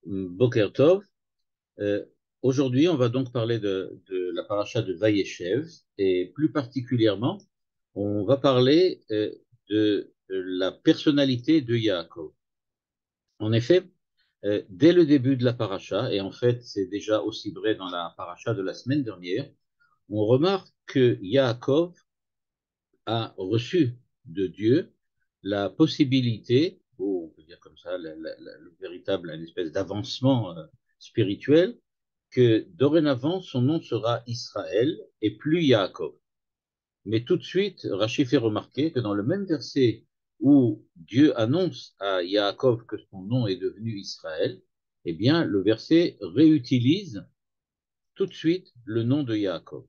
Boker Tov. Euh, Aujourd'hui, on va donc parler de la paracha de Vayeshev et plus particulièrement, on va parler de la personnalité de Yaakov. En effet, dès le début de la paracha, et en fait c'est déjà aussi vrai dans la paracha de la semaine dernière, on remarque que Yaakov a reçu de Dieu la possibilité, ou on peut dire comme ça, le véritable, une espèce d'avancement spirituel, que dorénavant son nom sera Israël et plus Yaakov. Mais tout de suite, Rachid fait remarquer que dans le même verset où Dieu annonce à Yaakov que son nom est devenu Israël, eh bien, le verset réutilise tout de suite le nom de Yaakov.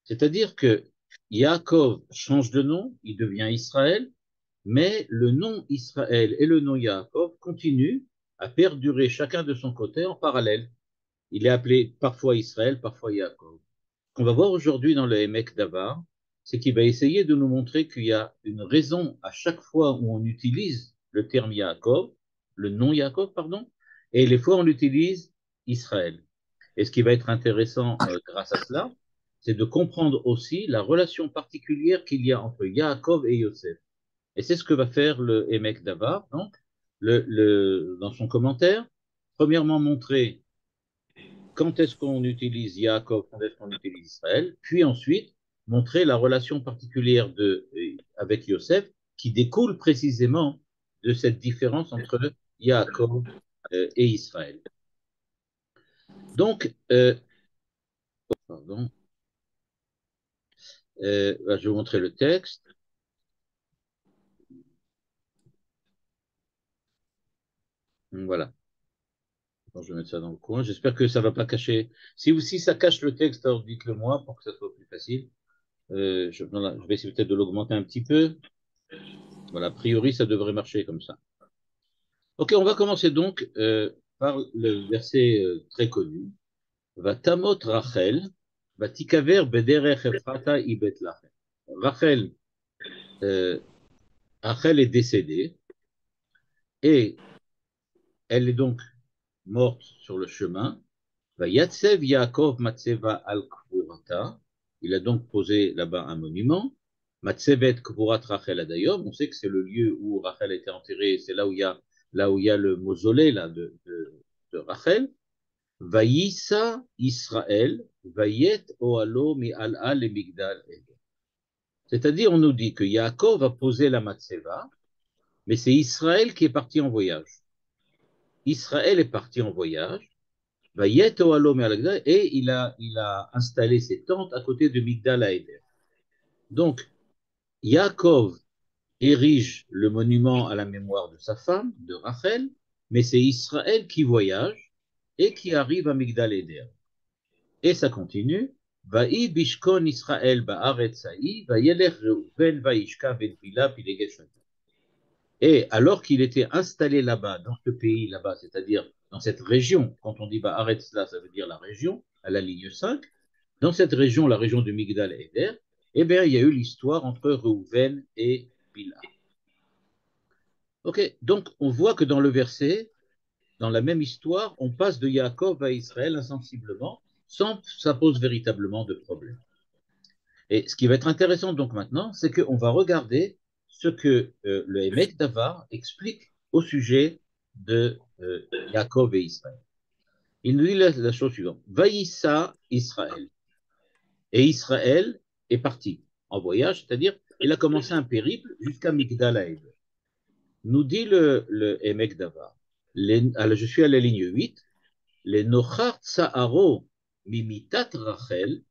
C'est-à-dire que Yaakov change de nom, il devient Israël, mais le nom Israël et le nom Yaakov continuent à perdurer chacun de son côté en parallèle. Il est appelé parfois Israël, parfois Yaakov. Ce qu'on va voir aujourd'hui dans le Hémek Davar, c'est qu'il va essayer de nous montrer qu'il y a une raison à chaque fois où on utilise le terme Yaakov, le nom Yaakov, pardon, et les fois où on utilise Israël. Et ce qui va être intéressant grâce à cela, c'est de comprendre aussi la relation particulière qu'il y a entre Yaakov et Yosef. Et c'est ce que va faire le Hémek Davar, donc, dans son commentaire. Premièrement, montrer quand est-ce qu'on utilise Yaakov, quand est-ce qu'on utilise Israël, puis ensuite montrer la relation particulière avec Yosef qui découle précisément de cette différence entre Yaakov et Israël. Donc, pardon, je vais vous montrer le texte. Voilà. Bon, je vais mettre ça dans le coin. J'espère que ça ne va pas cacher. Si ça cache le texte, alors dites-le moi pour que ça soit plus facile. Je vais essayer peut-être de l'augmenter un petit peu. Voilà, a priori, ça devrait marcher comme ça. Ok, on va commencer donc par le verset très connu. Vatamot Rachel, Vatikaver bederech Ephrata ibet Lachem. Rachel, euh, Rachel est décédée et elle est donc morte sur le chemin. Vayatsev Yaakov Matseva al Kvurata. Il a donc posé là-bas un monument. Matsevet Kvurat Rachel Adayom. On sait que c'est le lieu où Rachel a été enterrée. C'est là où il y a le mausolée là, de Rachel. Vaïssa Israël, Vayet Oalo mi al et Migdal. C'est-à-dire, on nous dit que Yaakov a posé la Matseva, mais c'est Israël qui est parti en voyage. Israël est parti en voyage, Vayet Oalo mi al et il a installé ses tentes à côté de Migdal Haeder. Donc, Yaakov érige le monument à la mémoire de sa femme, de Rachel, mais c'est Israël qui voyage et qui arrive à Migdal Haeder. Et ça continue. Vaï bishkon Israël ba'aretzaï, vayelech Reuven vaishka benfila pilegeshat. Et alors qu'il était installé là-bas, dans ce pays là-bas, c'est-à-dire dans cette région, quand on dit ba'aretz là, ça veut dire la région, à la ligne 5, dans cette région, la région de Migdal Eder, eh bien, il y a eu l'histoire entre Reuven et Bila. Ok, donc on voit que dans le verset, dans la même histoire, on passe de Yaakov à Israël insensiblement, sans que ça pose véritablement de problème. Et ce qui va être intéressant donc maintenant, c'est qu'on va regarder ce que le Hémek Davar explique au sujet de Yaakov et Israël. Il nous dit la chose suivante. Vaïssa Israël. Et Israël est parti en voyage, c'est-à-dire il a commencé un périple jusqu'à Migdal Haed. Nous dit le Hémek Davar. Alors, je suis à la ligne 8. Les Nochart Saharo Mimitat Rachel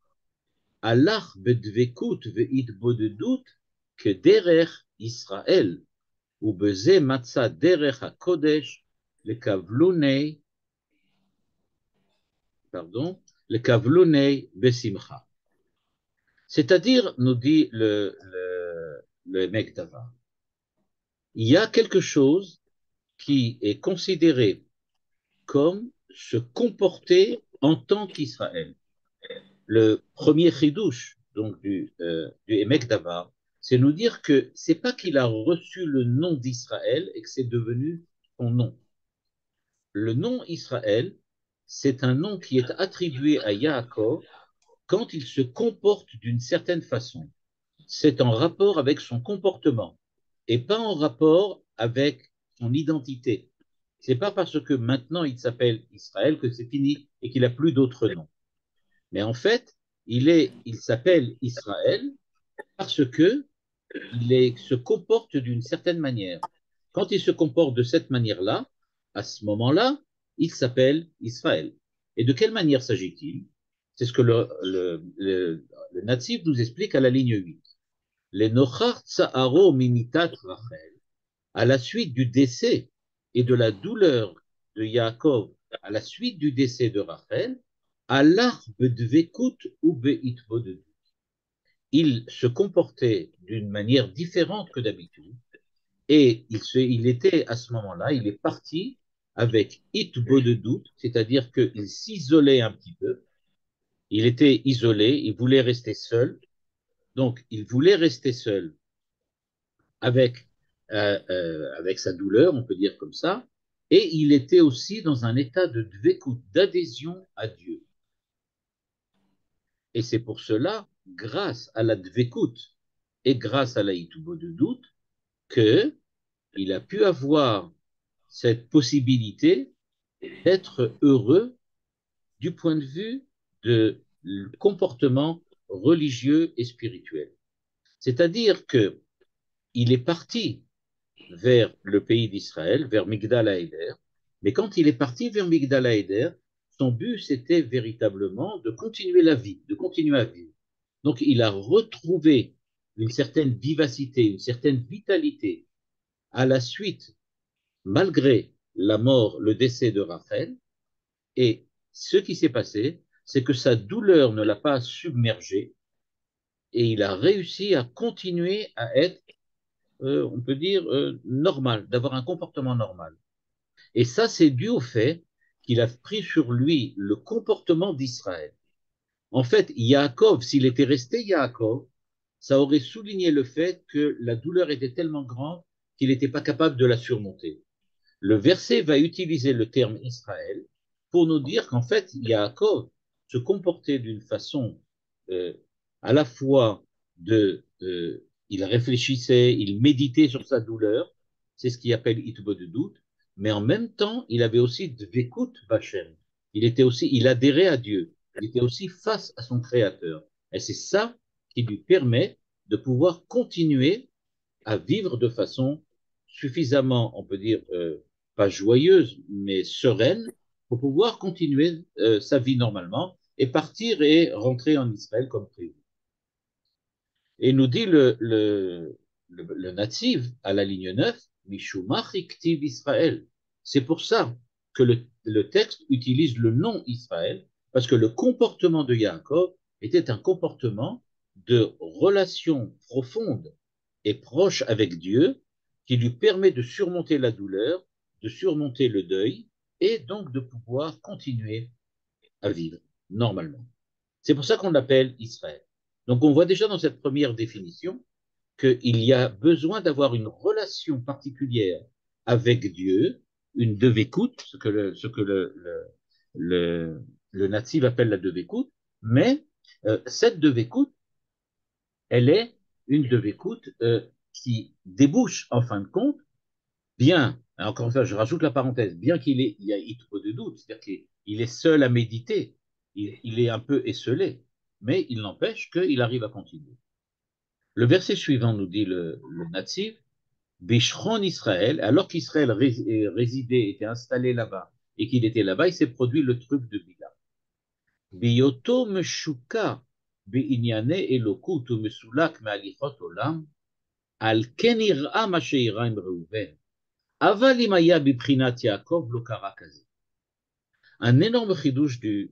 הלך בדבקות והתבודדות כדרך ישראל, ובזה מצא דרך הקודש לכבלוני, pardon, לכבלוני בשמחה. C'est-à-dire, nous dit le mec d'Ava, il y a quelque chose qui est considéré comme se comporter en tant qu'Israël. Le premier chidouche donc du Emek Davar, c'est nous dire que c'est pas qu'il a reçu le nom d'Israël et que c'est devenu son nom. Le nom Israël, c'est un nom qui est attribué à Yaakov quand il se comporte d'une certaine façon. C'est en rapport avec son comportement et pas en rapport avec son identité. C'est pas parce que maintenant il s'appelle Israël que c'est fini et qu'il n'a plus d'autres noms. Mais en fait, il s'appelle Israël parce que se comporte d'une certaine manière. Quand il se comporte de cette manière-là, à ce moment-là, il s'appelle Israël. Et de quelle manière s'agit-il? C'est ce que le natif nous explique à la ligne 8. Les nochar tsaharo mimitat Rachel, à la suite du décès et de la douleur de Yaakov, à la suite du décès de Rachel, Allah bedvekut ou beitboded. Il se comportait d'une manière différente que d'habitude et il était à ce moment-là, il est parti avec itbodedut, c'est-à-dire qu'il s'isolait un petit peu, il était isolé, il voulait rester seul, donc il voulait rester seul avec, avec sa douleur, on peut dire comme ça, et il était aussi dans un état de dvekut, d'adhésion à Dieu. Et c'est pour cela, grâce à la dvekut et grâce à la itbodedut, que il a pu avoir cette possibilité d'être heureux du point de vue de comportement religieux et spirituel. C'est-à-dire que il est parti vers le pays d'Israël, vers Migdal Haeder, mais quand il est parti vers Migdal Haeder, son but c'était véritablement de continuer la vie, de continuer à vivre. Donc il a retrouvé une certaine vivacité, une certaine vitalité à la suite, malgré la mort, le décès de Rachel, et ce qui s'est passé, c'est que sa douleur ne l'a pas submergé et il a réussi à continuer à être, on peut dire, normal, d'avoir un comportement normal. Et ça, c'est dû au fait qu'il a pris sur lui le comportement d'Israël. En fait, Yaakov, s'il était resté Yaakov, ça aurait souligné le fait que la douleur était tellement grande qu'il n'était pas capable de la surmonter. Le verset va utiliser le terme Israël pour nous dire qu'en fait, Yaakov se comportait d'une façon euh, à la fois il réfléchissait, il méditait sur sa douleur, c'est ce qu'il appelle Itbodedut, mais en même temps, il avait aussi Dvekut Bachem. Il adhérait à Dieu. Il était aussi face à son Créateur. Et c'est ça qui lui permet de pouvoir continuer à vivre de façon suffisamment, on peut dire, pas joyeuse, mais sereine, pour pouvoir continuer sa vie normalement et partir et rentrer en Israël comme prévu. Et nous dit le natif à la ligne 9, Mishumach iktiv Israël. C'est pour ça que le texte utilise le nom Israël, parce que le comportement de Yaakov était un comportement de relation profonde et proche avec Dieu, qui lui permet de surmonter la douleur, de surmonter le deuil, et donc de pouvoir continuer à vivre normalement. C'est pour ça qu'on l'appelle Israël. Donc on voit déjà dans cette première définition qu'il y a besoin d'avoir une relation particulière avec Dieu, une devekut, ce que le natif appelle la devekut, mais cette devekut, elle est une devekut qui débouche en fin de compte, bien, encore une fois, je rajoute la parenthèse, bien il y a trop de doute, c'est-à-dire qu'il est seul à méditer, il est un peu esselé, mais il n'empêche qu'il arrive à continuer. Le verset suivant nous dit le natif, Bishron Israël, alors qu'Israël résidait, était installé là-bas, et qu'il était là-bas, il s'est produit le truc de Bila. Biyoto meshuka bi'inyane elokut umesulak me'alichot olam, al ken ir'a ma she'ira im Reuven. Aval im haya bibchinat Yaakov lo kara kaze. Un énorme chidouche du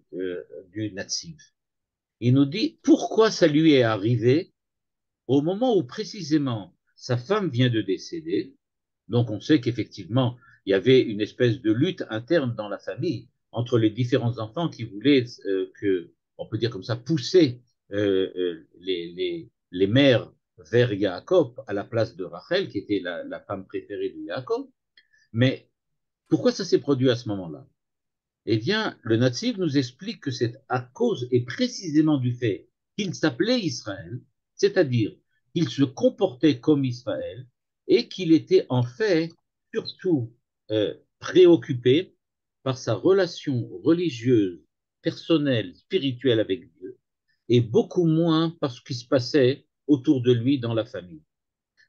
natif. Il nous dit pourquoi ça lui est arrivé au moment où précisément sa femme vient de décéder. Donc on sait qu'effectivement, il y avait une espèce de lutte interne dans la famille entre les différents enfants qui voulaient on peut dire comme ça, pousser les mères vers Yaakov à la place de Rachel, qui était la femme préférée de Yaakov. Mais Pourquoi ça s'est produit à ce moment-là? Eh bien, le Natsif nous explique que c'est à cause et précisément du fait qu'il s'appelait Israël, c'est-à-dire qu'il se comportait comme Israël et qu'il était en fait surtout préoccupé par sa relation religieuse, personnelle, spirituelle avec Dieu et beaucoup moins par ce qui se passait autour de lui dans la famille.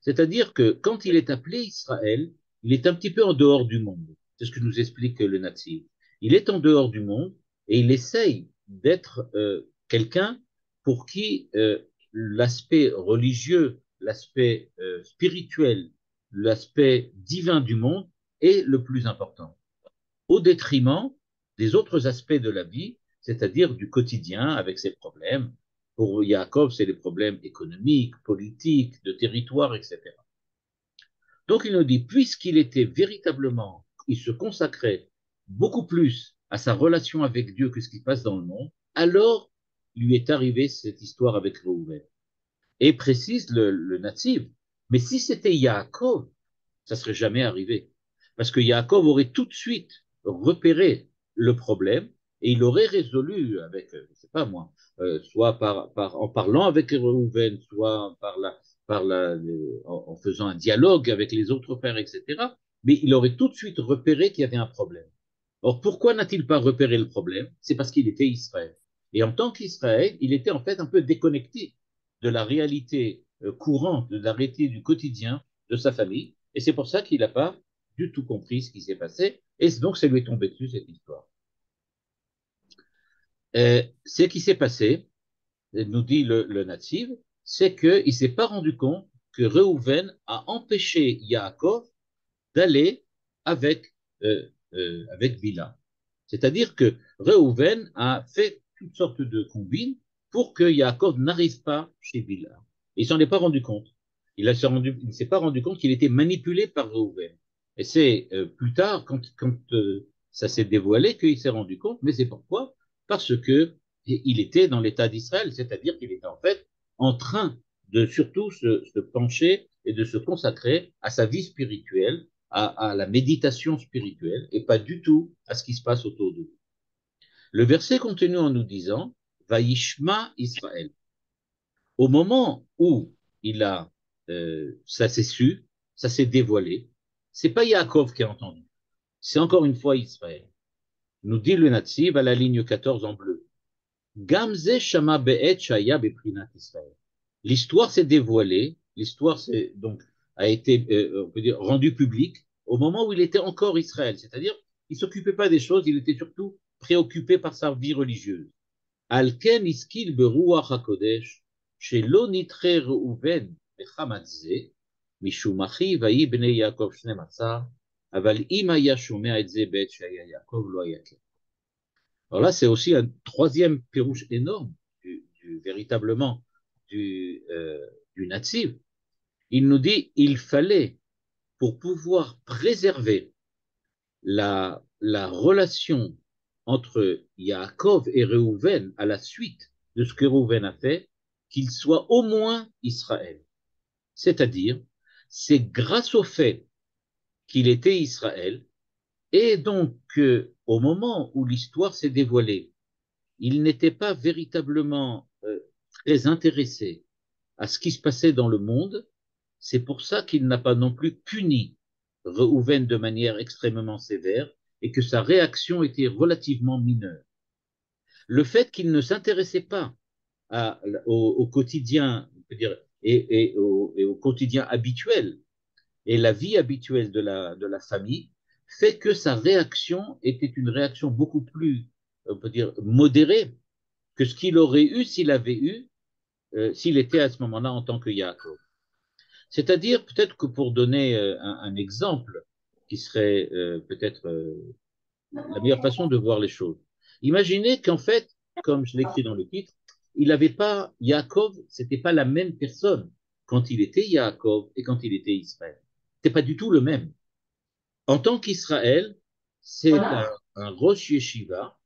C'est-à-dire que quand il est appelé Israël, il est un petit peu en dehors du monde. C'est ce que nous explique le Natsif. Il est en dehors du monde et il essaye d'être quelqu'un pour qui l'aspect religieux, l'aspect spirituel, l'aspect divin du monde est le plus important, au détriment des autres aspects de la vie, c'est-à-dire du quotidien avec ses problèmes. Pour Yaakov, c'est les problèmes économiques, politiques, de territoire, etc. Donc il nous dit, puisqu'il était véritablement, il se consacrait beaucoup plus à sa relation avec Dieu que ce qui se passe dans le monde, alors lui est arrivée cette histoire avec Réhouven. Et précise le natif, mais si c'était Yaakov, ça serait jamais arrivé. Parce que Yaakov aurait tout de suite repéré le problème et il aurait résolu avec, je sais pas moi, soit en parlant avec Réhouven, soit en faisant un dialogue avec les autres frères, etc. Mais il aurait tout de suite repéré qu'il y avait un problème. Or, pourquoi n'a-t-il pas repéré le problème? C'est parce qu'il était Israël. Et en tant qu'Israël, il était en fait un peu déconnecté de la réalité courante, de la réalité du quotidien de sa famille. Et c'est pour ça qu'il n'a pas du tout compris ce qui s'est passé. Et donc, ça lui est tombé dessus, cette histoire. Ce qui s'est passé, nous dit le natif, c'est qu'il ne s'est pas rendu compte que Reuven a empêché Yaakov d'aller avec, avec Bila. C'est-à-dire que Reuven a fait toutes sortes de combines pour que Yaakov n'arrive pas chez Bila. Il s'en est pas rendu compte. Il ne s'est pas rendu compte qu'il était manipulé par Reuven. Et c'est plus tard, quand ça s'est dévoilé, qu'il s'est rendu compte. Mais c'est pourquoi? Parce que il était dans l'État d'Israël, c'est-à-dire qu'il était en fait en train de surtout se pencher et de se consacrer à sa vie spirituelle, à la méditation spirituelle et pas du tout à ce qui se passe autour de lui. Le verset continue en nous disant Vaishma Israël. Au moment où ça s'est su, ça s'est dévoilé, c'est pas Yaakov qui a entendu, c'est encore une fois Israël. Nous dit le Natsib à la ligne 14 en bleu. Gamze Shama Be'et Shaya Beprinat Israël. L'histoire s'est dévoilée, l'histoire a été, on peut dire, rendue publique au moment où il était encore Israël, c'est-à-dire il s'occupait pas des choses, il était surtout préoccupé par sa vie religieuse. Alken iskil beruach hakodesh, shelo nitre Reuven bechamat ze, mishum achi vayi bnei Yaakov shnem atzar, aval im haya shomea et ze be'et shaya Yaakov lo haya ken. Alors là, c'est aussi un troisième pérouche énorme véritablement du natif. Il nous dit il fallait, pour pouvoir préserver la relation entre Yaakov et Réhouven à la suite de ce que Réhouven a fait, qu'il soit au moins Israël. C'est-à-dire, c'est grâce au fait qu'il était Israël, et donc au moment où l'histoire s'est dévoilée, il n'était pas véritablement très intéressé à ce qui se passait dans le monde. C'est pour ça qu'il n'a pas non plus puni Réhouven de manière extrêmement sévère et que sa réaction était relativement mineure. Le fait qu'il ne s'intéressait pas au quotidien, on peut dire, et au quotidien habituel et la vie habituelle de la famille fait que sa réaction était une réaction beaucoup plus, on peut dire, modérée que ce qu'il aurait eu s'il avait eu, s'il était à ce moment-là en tant que Yaakov. C'est-à-dire, peut-être que pour donner un exemple qui serait peut-être la meilleure façon de voir les choses, imaginez qu'en fait, comme je l'écris dans le titre, il n'avait pas, Yaakov, c'était pas la même personne quand il était Yaakov et quand il était Israël. C'est pas du tout le même. En tant qu'Israël, c'est un Rosh Yeshiva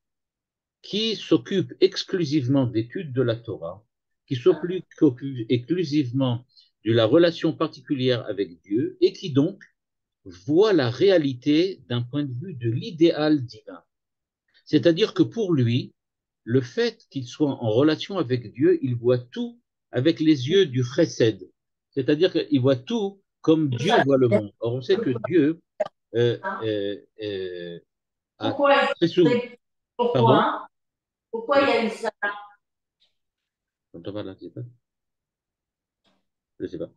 qui s'occupe exclusivement d'études de la Torah, qui s'occupe exclusivement de la relation particulière avec Dieu et qui donc voit la réalité d'un point de vue de l'idéal divin. C'est-à-dire que pour lui, le fait qu'il soit en relation avec Dieu, il voit tout avec les yeux du chesed. C'est-à-dire qu'il voit tout comme Dieu voit le monde. Or, on sait que Dieu euh, euh, euh, a Pourquoi très souvent... Pardon? pourquoi pourquoi il y a eu ça? J'entends pas là, je sais pas.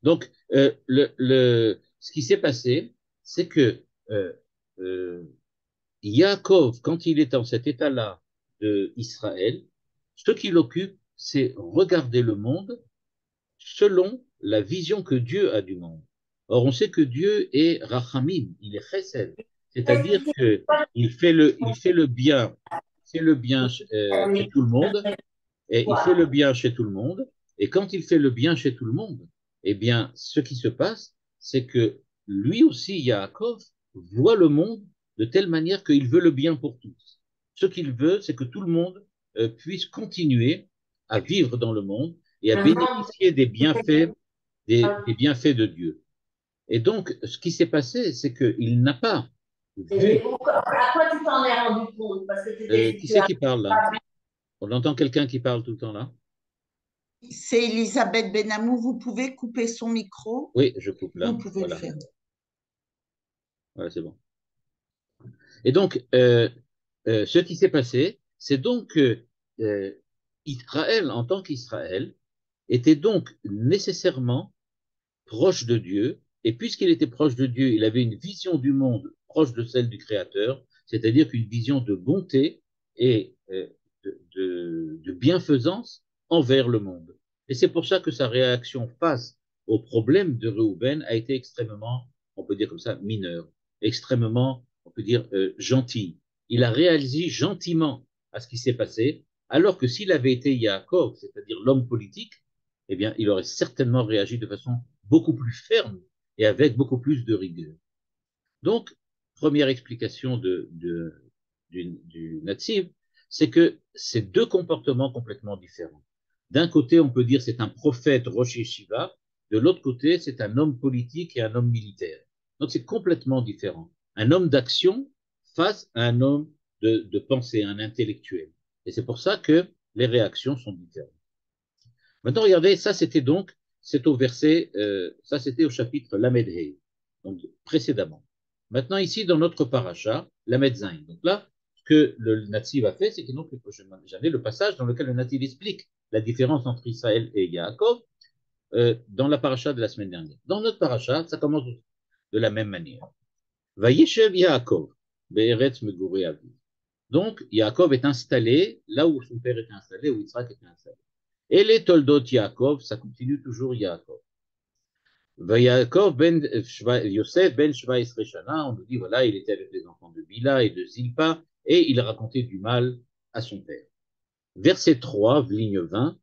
Donc, ce qui s'est passé, c'est que euh, Yaakov, quand il est dans cet état-là d'Israël, ce qui l'occupe, c'est regarder le monde selon la vision que Dieu a du monde. Or, on sait que Dieu est Rachamim, il est Chesed, c'est-à-dire que il fait le bien, chez tout le monde, et il fait le bien chez tout le monde. Et quand il fait le bien chez tout le monde, eh bien, ce qui se passe, c'est que lui aussi, Yaakov, voit le monde de telle manière qu'il veut le bien pour tous. Ce qu'il veut, c'est que tout le monde puisse continuer à vivre dans le monde et à bénéficier des bienfaits de Dieu. Et donc, ce qui s'est passé, c'est qu'il n'a pas Et vu. à quoi tu t'en es rendu compte? Parce que Qui c'est qui parle là? On entend quelqu'un qui parle tout le temps là? C'est Elisabeth Benamou. Vous pouvez couper son micro? Oui, je coupe là. Vous pouvez le Voilà, faire. voilà, c'est bon. Et donc, ce qui s'est passé, c'est donc que Israël, en tant qu'Israël, était donc nécessairement proche de Dieu, et puisqu'il était proche de Dieu, il avait une vision du monde proche de celle du Créateur, c'est-à-dire qu'une vision de bonté et de bienfaisance envers le monde. Et c'est pour ça que sa réaction face au problème de Réhouven a été extrêmement, on peut dire comme ça, mineure, extrêmement, on peut dire, gentille. Il a réalisé gentiment à ce qui s'est passé, alors que s'il avait été Yaakov, c'est-à-dire l'homme politique, eh bien, il aurait certainement réagi de façon beaucoup plus ferme et avec beaucoup plus de rigueur. Donc, première explication du natif, c'est que c'est deux comportements complètement différents. D'un côté, on peut dire c'est un prophète Rosh Yeshiva, de l'autre côté, c'est un homme politique et un homme militaire. Donc, c'est complètement différent. Un homme d'action face à un homme de pensée, un intellectuel. Et c'est pour ça que les réactions sont différentes. Maintenant, regardez, ça c'était donc, c'est au verset, ça c'était au chapitre Lamed Hey, donc précédemment. Maintenant, ici, dans notre paracha, Lamed Zain. Donc là, ce que le natif a fait, c'est que donc, j'avais le passage dans lequel le natif explique la différence entre Israël et Yaakov dans la paracha de la semaine dernière. Dans notre paracha, ça commence de la même manière. Vayeshev Yaakov, Be'eretz Megurei Aviv. Donc, Yaakov est installé là où son père était installé, où Yitzhak était installé. Et les Toldot Yaakov, ça continue toujours Yaakov. Yaakov ben Yosef ben Shvaïs Reshana, on nous dit voilà, il était avec les enfants de Bila et de Zilpa, et il racontait du mal à son père. Verset 3, ligne 20,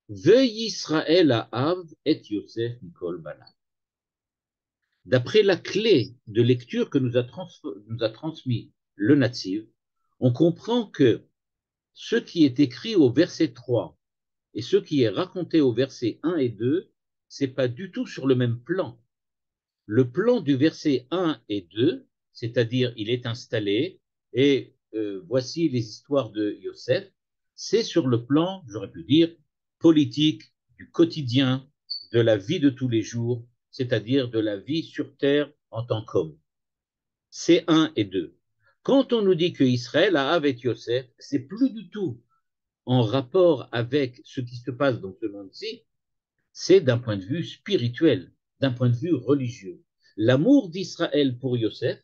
Veuille Israël à Av et Yosef Mikol Bana. D'après la clé de lecture que nous a transmis le natif, on comprend que ce qui est écrit au verset 3 et ce qui est raconté au verset 1 et 2, c'est pas du tout sur le même plan. Le plan du verset 1 et 2, c'est-à-dire il est installé et voici les histoires de Yosef, c'est sur le plan, j'aurais pu dire, politique, du quotidien, de la vie de tous les jours, c'est-à-dire de la vie sur terre en tant qu'homme. C'est 1 et 2. Quand on nous dit que Israël a avec Yosef, c'est plus du tout en rapport avec ce qui se passe dans ce monde-ci, c'est d'un point de vue spirituel, d'un point de vue religieux. L'amour d'Israël pour Yosef,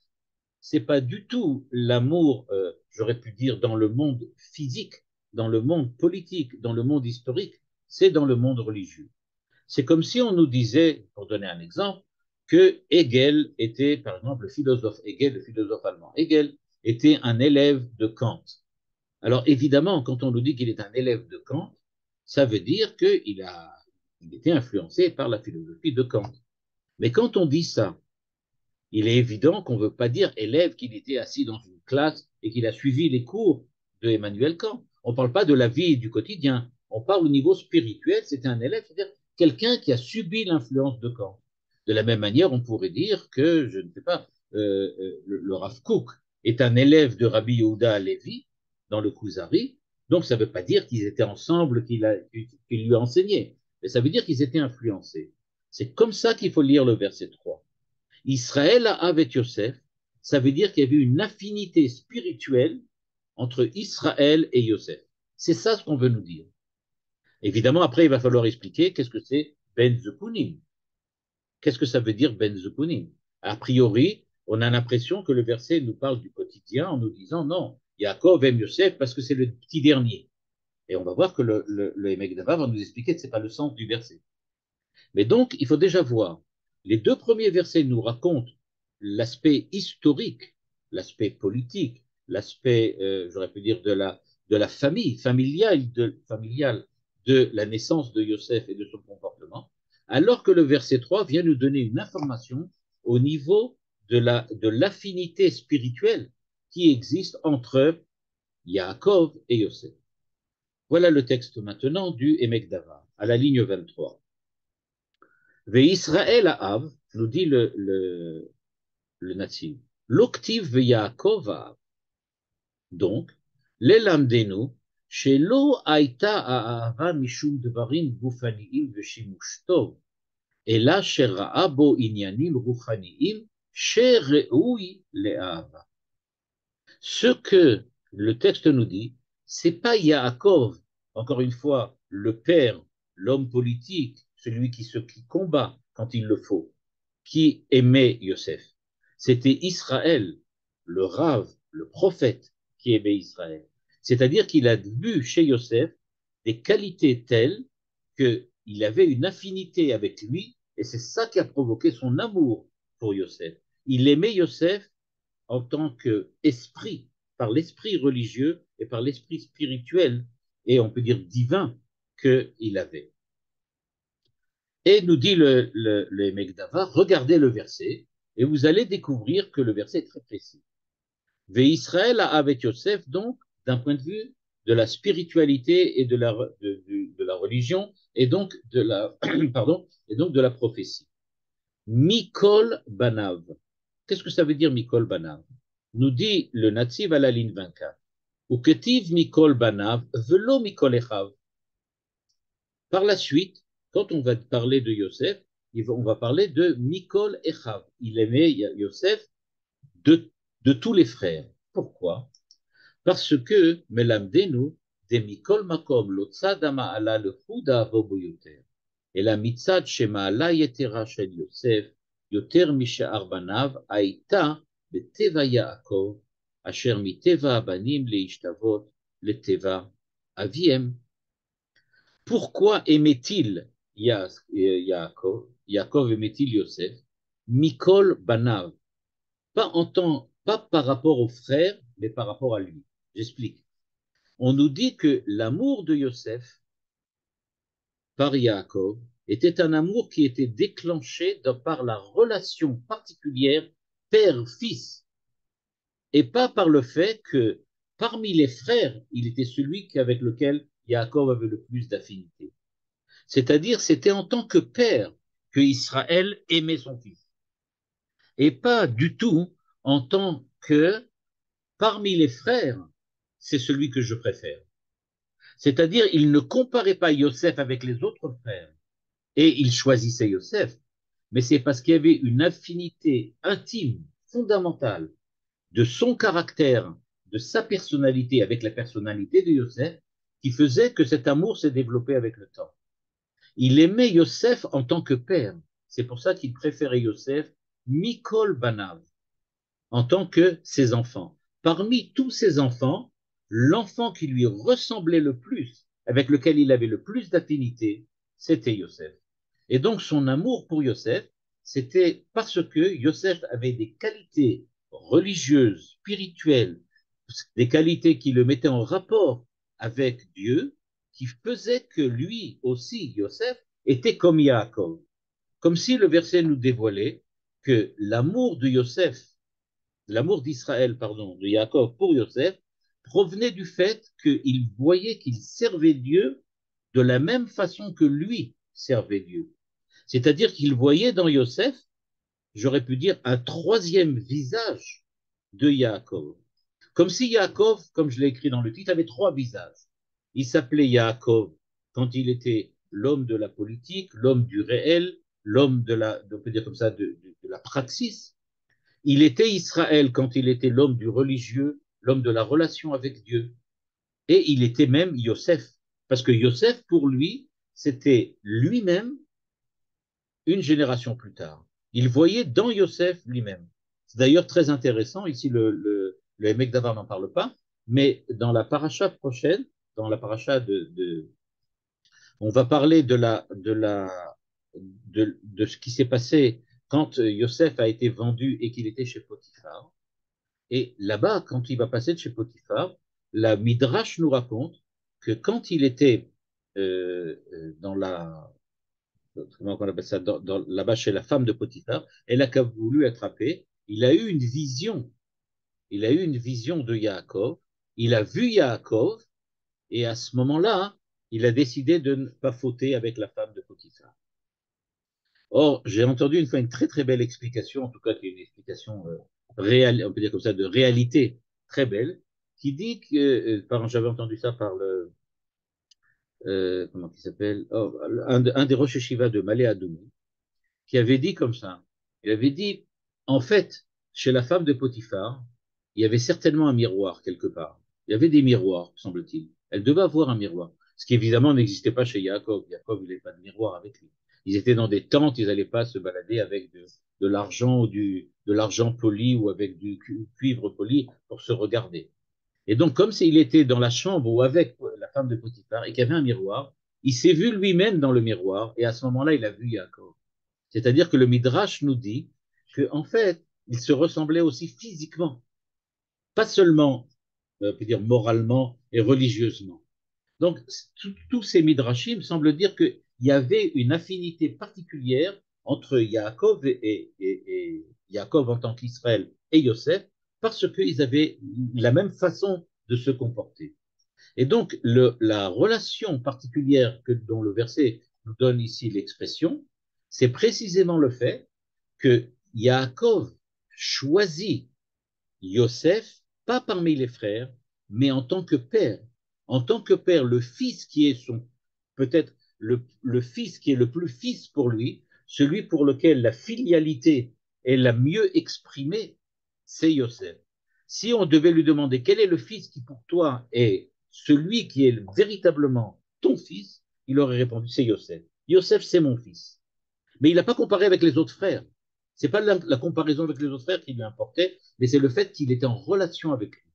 c'est pas du tout l'amour, j'aurais pu dire, dans le monde physique, dans le monde politique, dans le monde historique, c'est dans le monde religieux. C'est comme si on nous disait, pour donner un exemple, que Hegel était, par exemple, le philosophe Hegel, le philosophe allemand Hegel, était un élève de Kant. Alors évidemment, quand on nous dit qu'il est un élève de Kant, ça veut dire qu'il il était influencé par la philosophie de Kant. Mais quand on dit ça, il est évident qu'on ne veut pas dire élève qu'il était assis dans une classe et qu'il a suivi les cours de Emmanuel Kant. On ne parle pas de la vie du quotidien. On parle au niveau spirituel, c'était un élève, c'est-à-dire quelqu'un qui a subi l'influence de Kant. De la même manière, on pourrait dire que, je ne sais pas, le Rav Kook est un élève de Rabbi Yehuda Halevi dans le Kuzari, donc ça ne veut pas dire qu'ils étaient ensemble, qu'il lui a enseigné, mais ça veut dire qu'ils étaient influencés. C'est comme ça qu'il faut lire le verset 3. Israël avait Yosef, ça veut dire qu'il y avait une affinité spirituelle entre Israël et Yosef. C'est ça ce qu'on veut nous dire. Évidemment, après, il va falloir expliquer qu'est-ce que c'est Ben Zekunim. Qu'est-ce que ça veut dire Ben Zekunim? A priori, on a l'impression que le verset nous parle du quotidien en nous disant non, Yaakov aime Yosef parce que c'est le petit dernier. Et on va voir que le Emek Davar va nous expliquer que ce n'est pas le sens du verset. Mais donc, il faut déjà voir. Les deux premiers versets nous racontent l'aspect historique, l'aspect politique, l'aspect, j'aurais pu dire, de la famille, familiale de la naissance de Yosef et de son comportement, alors que le verset 3 vient nous donner une information au niveau de l'affinité spirituelle qui existe entre Yaakov et Yosef. Voilà le texte maintenant du Emek Davar, à la ligne 23. Ve'Israël Ha'av, nous dit le Natsib, l'octive ve'Yaakov Ha'av. Donc, l'elamdenu, shelo aita ha'ava mishum dvarim gufaniim ve'shimush tov, ela shera'a bo inyanim ruchaniim shere'ui le'ahava. Ce que le texte nous dit, c'est pas Yaakov, encore une fois, le père, l'homme politique, celui qui combat quand il le faut, qui aimait Yosef. C'était Israël, le Rav, le prophète, qui aimait Israël. C'est-à-dire qu'il a vu chez Yosef des qualités telles qu'il avait une affinité avec lui, et c'est ça qui a provoqué son amour pour Yosef. Il aimait Yosef en tant qu'esprit, par l'esprit religieux et par l'esprit spirituel, et on peut dire divin, qu'il avait. Et nous dit le Emek Davar, regardez le verset, et vous allez découvrir que le verset est très précis. Ve'Israël avec Yosef, donc, d'un point de vue de la spiritualité et de la religion, et donc de la, pardon, et donc de la prophétie. Mikol Banav. Qu'est-ce que ça veut dire Mikol Banav? Nous dit le Nativ à la ligne 24. Ou ketiv Mikol Banav, velo Mikol Echav. Par la suite, quand on va parler de Yosef, on va parler de Mikol Echav. Il aimait Yosef de tous les frères. Pourquoi? Parce que, Melamdenu, de Mikol Makom, l'Otsad Ma'ala le Huda Voboyoter. Et la mitzad Shema'ala Yetera Shel Yosef, Yoter Misha'ar Banav, Aïta, Beteva Yaakov, Asher Miteva Abanim Leishtavot, Leteva Aviem. Pourquoi aimait-il Yaakov? Yaakov aimait-il Yosef? Mikol Banav. Pas par rapport aux frères, mais par rapport à lui. J'explique. On nous dit que l'amour de Yosef par Yaakov était un amour qui était déclenché par la relation particulière père-fils, et pas par le fait que parmi les frères, il était celui avec lequel Yaakov avait le plus d'affinité. C'est-à-dire, c'était en tant que père que Israël aimait son fils, et pas du tout en tant que parmi les frères, c'est celui que je préfère. C'est-à-dire, il ne comparait pas Yosef avec les autres frères, et il choisissait Yosef, mais c'est parce qu'il y avait une affinité intime, fondamentale, de son caractère, de sa personnalité avec la personnalité de Yosef, qui faisait que cet amour s'est développé avec le temps. Il aimait Yosef en tant que père. C'est pour ça qu'il préférait Yosef, Mikol Banav, en tant que ses enfants. Parmi tous ses enfants, l'enfant qui lui ressemblait le plus, avec lequel il avait le plus d'affinité, c'était Yosef. Et donc son amour pour Yosef, c'était parce que Yosef avait des qualités religieuses, spirituelles, des qualités qui le mettaient en rapport avec Dieu, qui faisaient que lui aussi, Yosef, était comme Yaakov. Comme si le verset nous dévoilait que l'amour de Yosef, l'amour d'Israël, pardon, de Yaakov pour Yosef, provenait du fait qu'il voyait qu'il servait Dieu de la même façon que lui servait Dieu. C'est-à-dire qu'il voyait dans Yosef, j'aurais pu dire, un troisième visage de Yaakov. Comme si Yaakov, comme je l'ai écrit dans le titre, avait trois visages. Il s'appelait Yaakov quand il était l'homme de la politique, l'homme du réel, l'homme de la, on peut dire comme ça, de la praxis. Il était Israël quand il était l'homme du religieux, l'homme de la relation avec Dieu. Et il était même Yosef. Parce que Yosef, pour lui, c'était lui-même une génération plus tard. Il voyait dans Yosef lui-même. C'est d'ailleurs très intéressant, ici le Hémek Davar n'en parle pas, mais dans la paracha prochaine, dans la paracha on va parler de ce qui s'est passé quand Yosef a été vendu et qu'il était chez Potiphar. Et là-bas, quand il va passer de chez Potiphar, la Midrash nous raconte que quand il était dans la, comment on appelle ça, là-bas chez la femme de Potiphar, elle a voulu attraper, il a eu une vision, il a eu une vision de Yaakov, il a vu Yaakov, et à ce moment-là, il a décidé de ne pas fauter avec la femme de Potiphar. Or, j'ai entendu une fois une très très belle explication, en tout cas qui est une explication réelle, on peut dire comme ça, de réalité très belle, qui dit que, j'avais entendu ça par comment il s'appelle, un des Rosh Hashiva de Malé Adoumou, qui avait dit comme ça. Il avait dit, en fait, chez la femme de Potiphar, il y avait certainement un miroir quelque part. Il y avait des miroirs, semble-t-il. Elle devait avoir un miroir. Ce qui évidemment n'existait pas chez Yaakov. Yaakov, il n'avait pas de miroir avec lui. Ils étaient dans des tentes, ils n'allaient pas se balader avec de l'argent ou de l'argent poli ou avec du cuivre poli pour se regarder. Et donc, comme s'il était dans la chambre ou avec la femme de Potiphar et qu'il y avait un miroir, il s'est vu lui-même dans le miroir et à ce moment-là, il a vu Yaakov. C'est-à-dire que le Midrash nous dit qu'en fait, il se ressemblait aussi physiquement, pas seulement, on peut dire, moralement et religieusement. Donc, tous ces Midrashim semblent dire qu'il y avait une affinité particulière entre Yaakov et Yaakov en tant qu'Israël et Yosef, parce qu'ils avaient la même façon de se comporter. Et donc, la relation particulière dont le verset nous donne ici l'expression, c'est précisément le fait que Yaakov choisit Yosef, pas parmi les frères, mais en tant que père. En tant que père, le fils qui est peut-être le fils qui est le plus fils pour lui, celui pour lequel la filialité est la mieux exprimée, c'est Yosef. Si on devait lui demander quel est le fils qui pour toi est celui qui est véritablement ton fils, il aurait répondu c'est Yosef. Yosef, c'est mon fils. Mais il n'a pas comparé avec les autres frères. C'est pas la comparaison avec les autres frères qui lui importait, mais c'est le fait qu'il était en relation avec lui.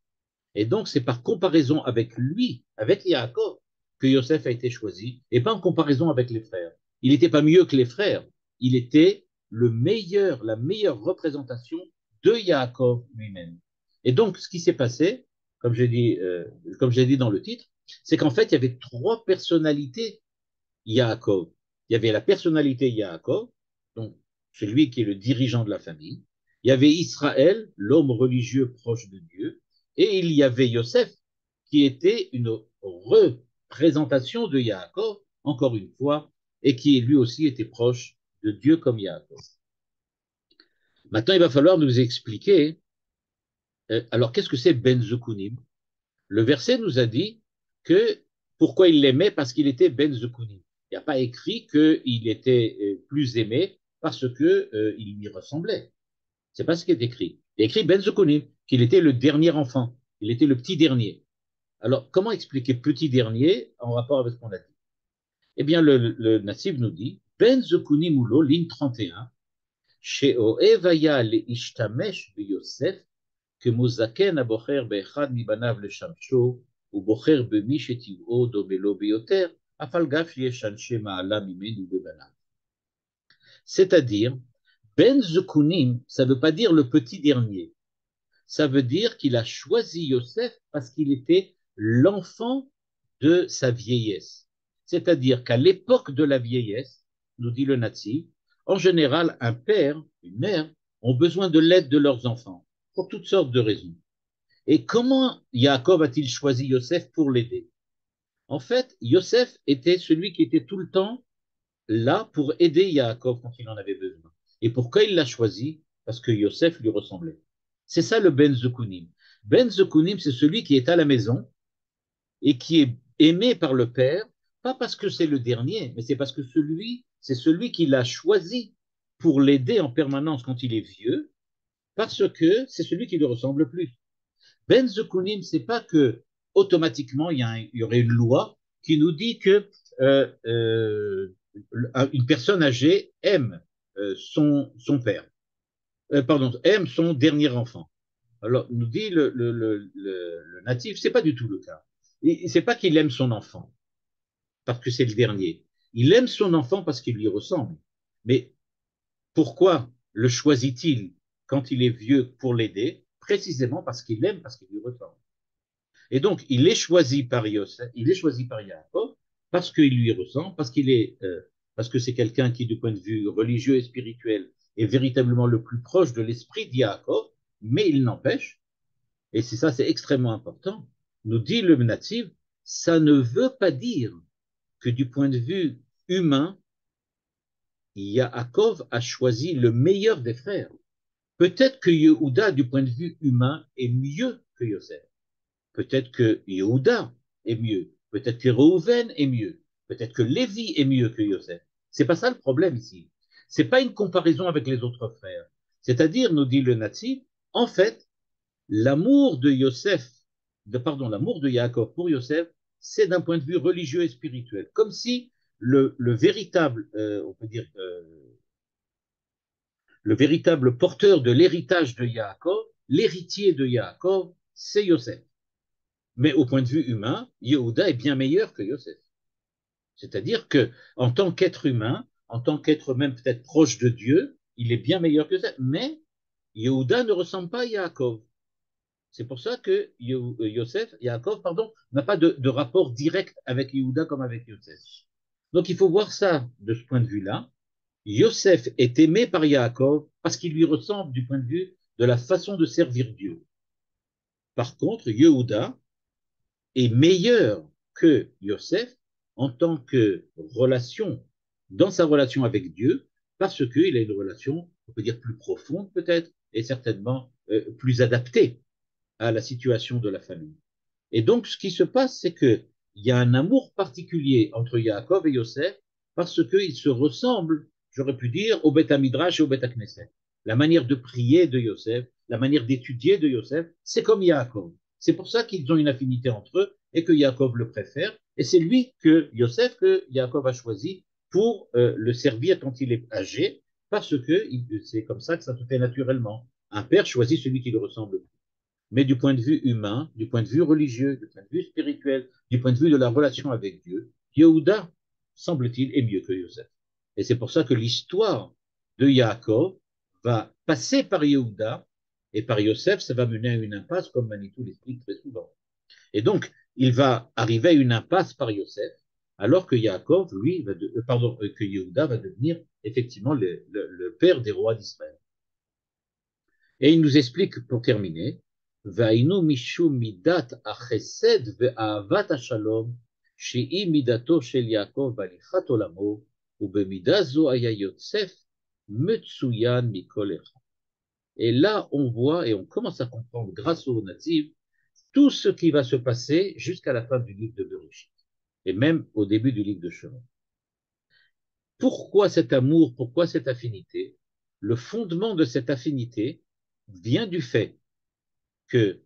Et donc, c'est par comparaison avec lui, avec Yaakov, que Yosef a été choisi, et pas en comparaison avec les frères. Il n'était pas mieux que les frères, il était la meilleure représentation de Yaakov lui-même. Et donc, ce qui s'est passé, comme j'ai dit dans le titre, c'est qu'en fait, il y avait trois personnalités Yaakov. Il y avait la personnalité Yaakov, donc celui qui est le dirigeant de la famille. Il y avait Israël, l'homme religieux proche de Dieu. Et il y avait Yosef, qui était une représentation de Yaakov, encore une fois, et qui lui aussi était proche de Dieu comme Yaakov. Maintenant, il va falloir nous expliquer, alors qu'est-ce que c'est Ben Zukunim? Le verset nous a dit que pourquoi il l'aimait, parce qu'il était Ben Zukunim. Il n'y a pas écrit qu'il était plus aimé parce qu'il lui ressemblait. C'est pas ce qui est écrit. Il est écrit Ben Zukunim, qu'il était le dernier enfant. Il était le petit dernier. Alors, comment expliquer petit dernier en rapport avec ce qu'on a dit? Eh bien, le Nassib nous dit Ben Zukunim Ulo, ligne 31, She'oev haya leishtamesh biyosef כמוזקן הבוחר באחד מבניו לשמשו, ובוחר במי שטבעו דומה לו ביותר, אף על גב שיש אנשי מעלה ממנו בבניו. C'est-à-dire, Ben Zukunim, ça ne veut pas dire le petit dernier. Ça veut dire qu'il a choisi Yosef parce qu'il était l'enfant de sa vieillesse. C'est-à-dire qu'à l'époque de la vieillesse, nous dit le Nazi, en général, un père, une mère, ont besoin de l'aide de leurs enfants, pour toutes sortes de raisons. Et comment Yaakov a-t-il choisi Yosef pour l'aider? En fait, Yosef était celui qui était tout le temps là pour aider Yaakov quand il en avait besoin. Et pourquoi il l'a choisi? Parce que Yosef lui ressemblait. C'est ça le Ben Zekunim. Ben Zekunim, c'est celui qui est à la maison et qui est aimé par le Père, pas parce que c'est le dernier, mais c'est parce que c'est celui qui l'a choisi pour l'aider en permanence quand il est vieux, parce que c'est celui qui lui ressemble le plus. Ben Zekunim, c'est pas que automatiquement il y aurait une loi qui nous dit que une personne âgée aime son père, pardon, aime son dernier enfant. Alors, nous dit le natif, c'est pas du tout le cas. C'est pas qu'il aime son enfant, parce que c'est le dernier. Il aime son enfant parce qu'il lui ressemble. Mais pourquoi le choisit-il quand il est vieux pour l'aider? Précisément parce qu'il l'aime, parce qu'il lui ressemble. Et donc, il est choisi par Yosef, il est choisi par Yaakov parce qu'il lui ressemble, parce que c'est quelqu'un qui, du point de vue religieux et spirituel, est véritablement le plus proche de l'esprit de Yaakov, mais il n'empêche, et c'est ça, c'est extrêmement important, nous dit le natif, ça ne veut pas dire que du point de vue humain, Yaakov a choisi le meilleur des frères. Peut-être que Yehuda, du point de vue humain, est mieux que Yosef. Peut-être que Yehuda est mieux. Peut-être que Reuven est mieux. Peut-être que Lévi est mieux que Yosef. C'est pas ça le problème ici. C'est pas une comparaison avec les autres frères. C'est-à-dire, nous dit le natif, en fait, l'amour de Yosef, l'amour de Yaakov pour Yosef, c'est d'un point de vue religieux et spirituel. Comme si le véritable, on peut dire, le véritable porteur de l'héritage de Yaakov, l'héritier de Yaakov, c'est Yosef. Mais au point de vue humain, Yehuda est bien meilleur que Yosef. C'est-à-dire que, en tant qu'être humain, en tant qu'être même peut-être proche de Dieu, il est bien meilleur que Yosef. Mais Yehuda ne ressemble pas à Yaakov. C'est pour ça que Yaakov, pardon, n'a pas de rapport direct avec Yehuda comme avec Yosef. Donc il faut voir ça de ce point de vue-là. Yosef est aimé par Yaakov parce qu'il lui ressemble du point de vue de la façon de servir Dieu. Par contre, Yehuda est meilleur que Yosef en tant que relation, dans sa relation avec Dieu, parce qu'il a une relation, on peut dire, plus profonde peut-être, et certainement plus adaptée à la situation de la famille. Et donc, ce qui se passe, c'est qu'il y a un amour particulier entre Yaakov et Yosef parce qu'ils se ressemblent, j'aurais pu dire, au Beth Midrash et au Beth Knesset. La manière de prier de Yosef, la manière d'étudier de Yosef, c'est comme Yaakov. C'est pour ça qu'ils ont une affinité entre eux et que Yaakov le préfère. Et c'est lui que Yosef, que Yaakov a choisi pour le servir quand il est âgé, parce que c'est comme ça que ça se fait naturellement. Un père choisit celui qui lui ressemble. Mais du point de vue humain, du point de vue religieux, du point de vue spirituel, du point de vue de la relation avec Dieu, Yehuda, semble-t-il, est mieux que Yosef. Et c'est pour ça que l'histoire de Yaakov va passer par Yehuda, et par Yosef, ça va mener à une impasse, comme Manitou l'explique très souvent. Et donc, il va arriver à une impasse par Yosef, alors que Yaakov, lui, que Yehuda va devenir effectivement le père des rois d'Israël. Et il nous explique, pour terminer, והיינו משום מידת החסד ואהבת השלום, שהיא מידתו של יעקב בהליכת עולמו, ובמידה זו היה יוסף מצוין מכל אחד. Et là, on voit et on commence à comprendre, grâce aux natifs, tout ce qui va se passer jusqu'à la fin du livre de Bereshit, et même au début du livre de Shemot. Pourquoi cet amour, pourquoi cette affinité? Le fondement de cette affinité vient du fait que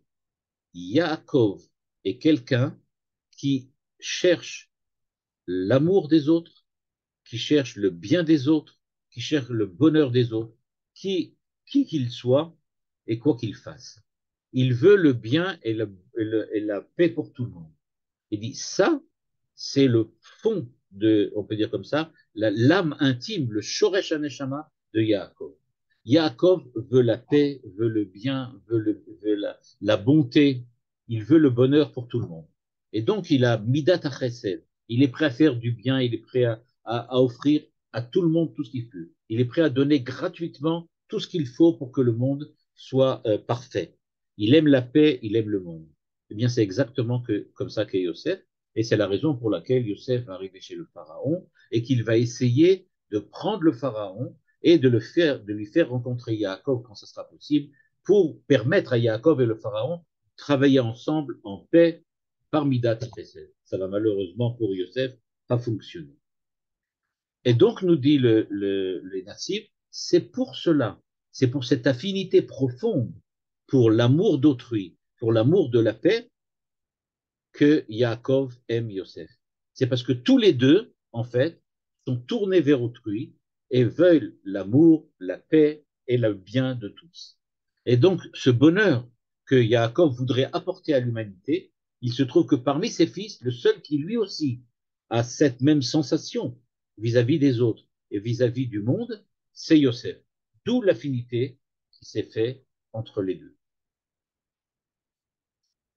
Yaakov est quelqu'un qui cherche l'amour des autres, qui cherche le bien des autres, qui cherche le bonheur des autres, qui qu'il soit et quoi qu'il fasse. Il veut le bien et la paix pour tout le monde. Il dit ça, c'est le fond de, on peut dire comme ça, l'âme intime, le Shoresh Haneshama de Yaakov. Yaakov veut la paix, veut le bien, veut la bonté, il veut le bonheur pour tout le monde. Et donc, il a Midat HaChesed. Il est prêt à faire du bien, il est prêt à offrir à tout le monde tout ce qu'il peut. Il est prêt à donner gratuitement tout ce qu'il faut pour que le monde soit parfait. Il aime la paix, il aime le monde. Eh bien, c'est exactement comme ça qu'est Yosef. Et c'est la raison pour laquelle Yosef va arriver chez le pharaon et qu'il va essayer de prendre le pharaon et de lui faire rencontrer Yaakov quand ce sera possible pour permettre à Yaakov et le pharaon de travailler ensemble en paix par Midat Chesed. Ça va malheureusement pour Yosef pas fonctionner. Et donc, nous dit les natifs, c'est pour cela, c'est pour cette affinité profonde pour l'amour d'autrui, pour l'amour de la paix, que Yaakov aime Yosef. C'est parce que tous les deux, en fait, sont tournés vers autrui et veulent l'amour, la paix et le bien de tous. Et donc, ce bonheur que Yaakov voudrait apporter à l'humanité, il se trouve que parmi ses fils, le seul qui lui aussi a cette même sensation vis-à-vis des autres et vis-à-vis du monde, c'est Yosef. D'où l'affinité qui s'est faite entre les deux.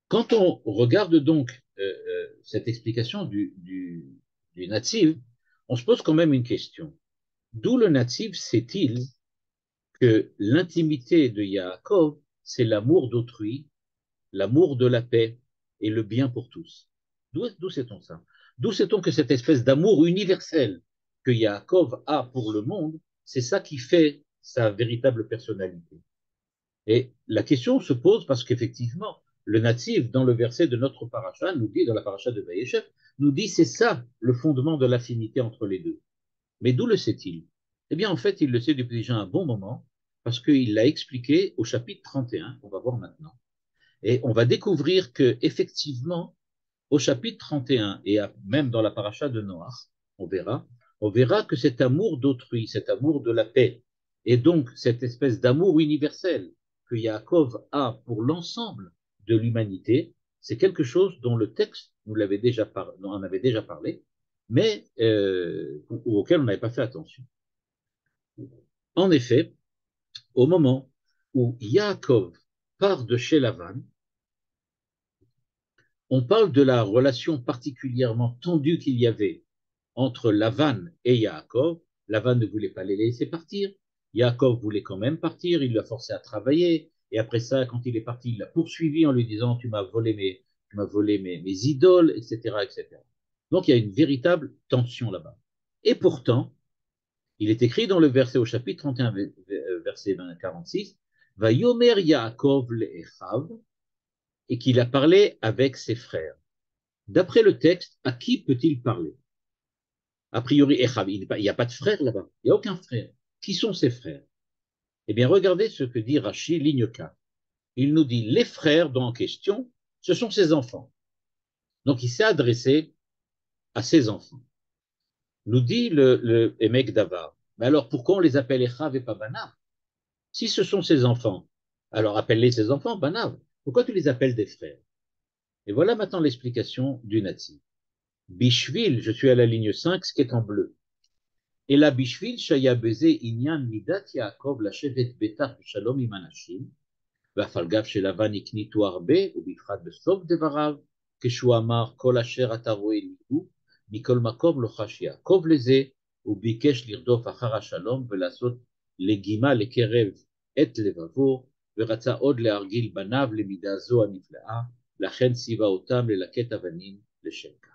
Quand on regarde donc cette explication du natif, on se pose quand même une question. D'où le natif sait-il que l'intimité de Yaakov, c'est l'amour d'autrui, l'amour de la paix et le bien pour tous? D'où sait-on ça? D'où sait-on que cette espèce d'amour universel que Yaakov a pour le monde, c'est ça qui fait sa véritable personnalité? Et la question se pose parce qu'effectivement, le natif, dans le verset de notre paracha, nous dit, dans la paracha de Vayeshev, nous dit c'est ça le fondement de l'affinité entre les deux. Mais d'où le sait-il? Eh bien, en fait, il le sait depuis déjà un bon moment, parce qu'il l'a expliqué au chapitre 31, qu'on va voir maintenant. Et on va découvrir que, effectivement, au chapitre 31, et même dans la paracha de Noach, on verra que cet amour d'autrui, cet amour de la paix, et donc cette espèce d'amour universel que Yaakov a pour l'ensemble de l'humanité, c'est quelque chose dont le texte nous l'avait déjà dont on avait déjà parlé, mais auquel on n'avait pas fait attention. En effet, au moment où Yaakov part de chez Lavan, on parle de la relation particulièrement tendue qu'il y avait entre Lavan et Yaakov. Lavan ne voulait pas les laisser partir. Yaakov voulait quand même partir. Il l'a forcé à travailler. Et après ça, quand il est parti, il l'a poursuivi en lui disant tu m'as volé mes idoles, etc., etc. Donc il y a une véritable tension là-bas. Et pourtant, il est écrit dans le verset au chapitre 31, verset 46, Va yomer Yaakov le'echav, et qu'il a parlé avec ses frères. D'après le texte, à qui peut-il parler? A priori, Echav, il n'y a pas de frère là-bas. Il n'y a aucun frère. Qui sont ses frères? Eh bien, regardez ce que dit Rachi, ligne 4. Il nous dit, les frères dont en question, ce sont ses enfants. Donc, il s'est adressé à ses enfants. Nous dit le Emek Davar. Mais alors, pourquoi on les appelle Echav et pas Banav? Si ce sont ses enfants, alors appelle-les ses enfants, Banav. Pourquoi tu les appelles des frères? Et voilà maintenant l'explication du natif. Bishvil, je suis à la ligne 5, ce qui est en bleu. Et la Bishvil, Shaya Beze, Inyan, Midat, Yaakov, la Shevet Betar, Shalom, Imanashim, Vafalgav, Shelavan, Iknitu Arbe, ou Bifrat, Besov, Devarav, Keshu Amar, Kol Asher, Ataroe, Niku, Mikol Makom, Lochash, Yaakov, Leze, ou Bikesh, Lirdof, Achara, Shalom, Velasot, Legima, Lekerev, Et Levavo, Veratza, Od, Leargil, Banav, Lemidazo, Aniflea, Lachen, Siva, Otam, Lelaket, Avanim, Leshenka.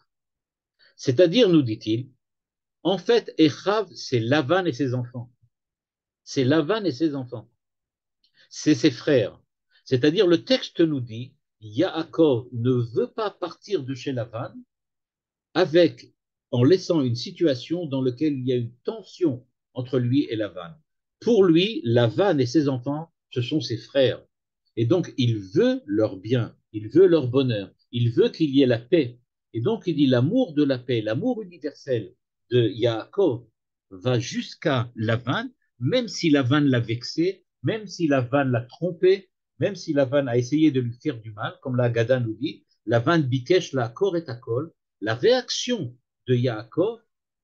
C'est-à-dire, nous dit-il, en fait, Echav, c'est Lavan et ses enfants. C'est Lavan et ses enfants. C'est ses frères. C'est-à-dire, le texte nous dit, Yaakov ne veut pas partir de chez Lavan en laissant une situation dans laquelle il y a une tension entre lui et Lavan. Pour lui, Lavan et ses enfants, ce sont ses frères. Et donc, il veut leur bien, il veut leur bonheur, il veut qu'il y ait la paix. Et donc, il dit l'amour de la paix, l'amour universel de Yaakov va jusqu'à Lavan, même si Lavan l'a vexé, même si Lavan l'a trompé, même si Lavan a essayé de lui faire du mal, comme la Gada nous dit, Lavan bikesh la kor et akol. La réaction de Yaakov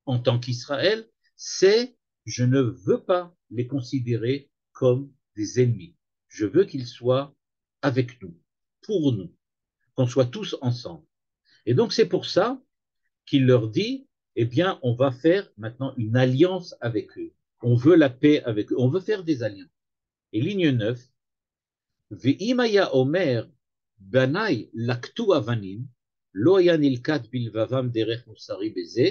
en tant qu'Israël, c'est je ne veux pas les considérer comme des ennemis. Je veux qu'ils soient avec nous, pour nous, qu'on soit tous ensemble. Et donc c'est pour ça qu'il leur dit, eh bien, on va faire maintenant une alliance avec eux. On veut la paix avec eux. On veut faire des alliances. Et ligne 9, Ve'imaya Omer Banai Laktu Avanim, לא היה נלקט בלבבם דרך מוסרי בזה,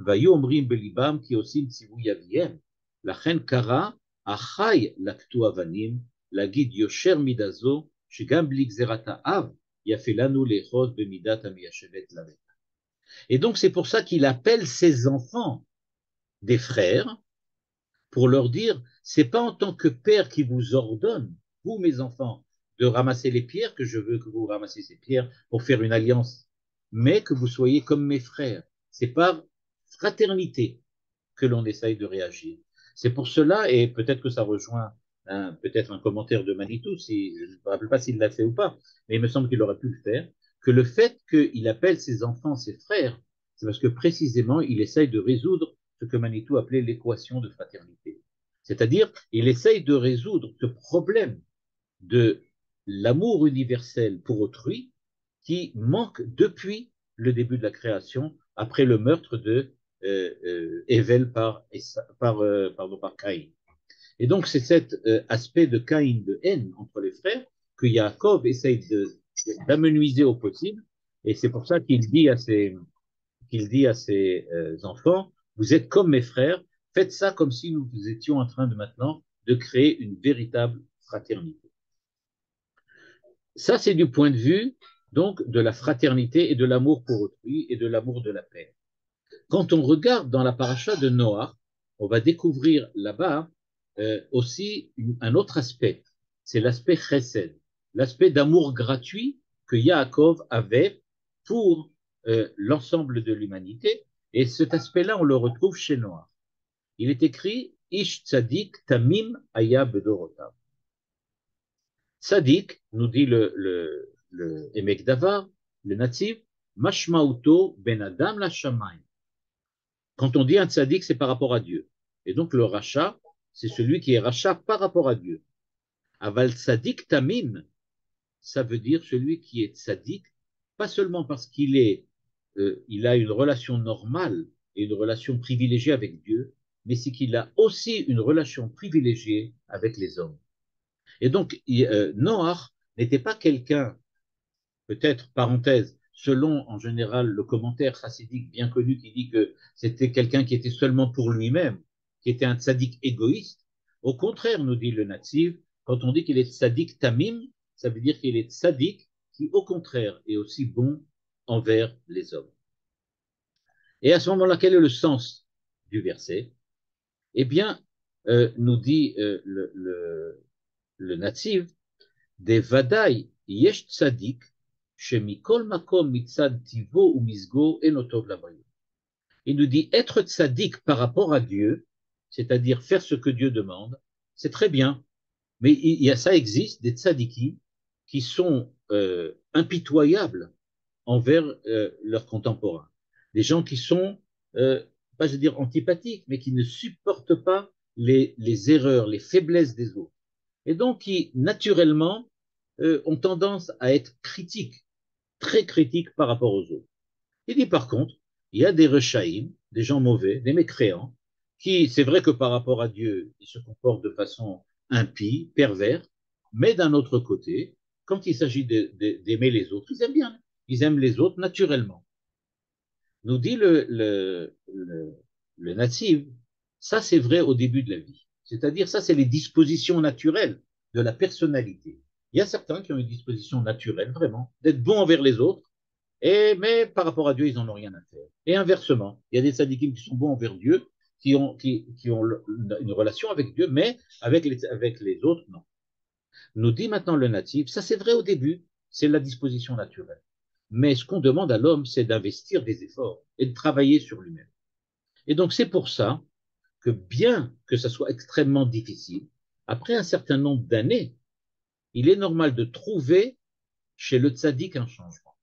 והיו אומרים בליבם כי עושים ציווי אביהם. לכן קרא, אחי לקטו אבנים, להגיד יושר מידה זו, שגם בלי גזירת האב, יפה לנו לאחוז במידת המיישבת לרקע. Et donc c'est pour ça qu'il appelle ses enfants des frères, pour leur dire, c'est pas en tant que père qui vous ordonne, vous mes enfants, de ramasser les pierres, que je veux que vous ramassiez ces pierres pour faire une alliance, mais que vous soyez comme mes frères. C'est par fraternité que l'on essaye de réagir. C'est pour cela, et peut-être que ça rejoint peut-être un commentaire de Manitou, si, je ne me rappelle pas s'il l'a fait ou pas, mais il me semble qu'il aurait pu le faire, que le fait qu'il appelle ses enfants ses frères, c'est parce que précisément il essaye de résoudre ce que Manitou appelait l'équation de fraternité. C'est-à-dire, il essaye de résoudre ce problème de l'amour universel pour autrui qui manque depuis le début de la création, après le meurtre de Ével par Caïn. Et donc, c'est cet aspect de Caïn, de haine entre les frères, que Yaakov essaye d'amenuiser au possible, et c'est pour ça qu'il dit à ses enfants, vous êtes comme mes frères, faites ça comme si nous étions en train de maintenant de créer une véritable fraternité. Ça, c'est du point de vue donc de la fraternité et de l'amour pour autrui et de l'amour de la paix. Quand on regarde dans la paracha de Noach, on va découvrir là-bas aussi un autre aspect, c'est l'aspect chesed, l'aspect d'amour gratuit que Yaakov avait pour l'ensemble de l'humanité, et cet aspect-là, on le retrouve chez Noach. Il est écrit Ish tzadik tamim aya bedorotav. Tzadik, nous dit le Emek Davar, le natif, mashmauto ben adam la shamayim. Quand on dit un tzaddik, c'est par rapport à Dieu. Et donc le rachat, c'est celui qui est rachat par rapport à Dieu. Aval tzaddik tamim, ça veut dire celui qui est tzaddik, pas seulement parce qu'il a une relation normale et une relation privilégiée avec Dieu, mais c'est qu'il a aussi une relation privilégiée avec les hommes. Et donc, Noach n'était pas quelqu'un, peut-être, parenthèse, selon en général le commentaire chassidique bien connu qui dit que c'était quelqu'un qui était seulement pour lui-même, qui était un tzaddik égoïste. Au contraire, nous dit le natif, quand on dit qu'il est tzaddik tamim, ça veut dire qu'il est tzaddik qui, au contraire, est aussi bon envers les hommes. Et à ce moment-là, quel est le sens du verset? Eh bien, nous dit le natif, des vadaï yesh tzaddik, shemikol makom mitzad tivo ou misgo enotov labayou. Il nous dit être tzaddik par rapport à Dieu, c'est-à-dire faire ce que Dieu demande, c'est très bien. Mais ça existe des tzaddikim qui sont impitoyables envers leurs contemporains. Des gens qui sont, pas je veux dire antipathiques, mais qui ne supportent pas les erreurs, les faiblesses des autres. Et donc qui, naturellement, ont tendance à être critiques, très critiques par rapport aux autres. Il dit par contre, il y a des rechaïm, des gens mauvais, des mécréants, qui, c'est vrai que par rapport à Dieu, ils se comportent de façon impie, pervers, mais d'un autre côté, quand il s'agit d'aimer les autres, ils aiment bien, ils aiment les autres naturellement. Nous dit le natif, ça c'est vrai au début de la vie. C'est-à-dire, ça c'est les dispositions naturelles de la personnalité. Il y a certains qui ont une disposition naturelle, vraiment, d'être bons envers les autres, mais par rapport à Dieu, ils n'en ont rien à faire. Et inversement, il y a des tzadikim qui sont bons envers Dieu, qui ont une relation avec Dieu, mais avec les autres, non. Nous dit maintenant le natif, ça c'est vrai au début, c'est la disposition naturelle. Mais ce qu'on demande à l'homme, c'est d'investir des efforts et de travailler sur lui-même. Et donc c'est pour ça que bien que ça soit extrêmement difficile, après un certain nombre d'années, il est normal de trouver chez le tzaddik un changement.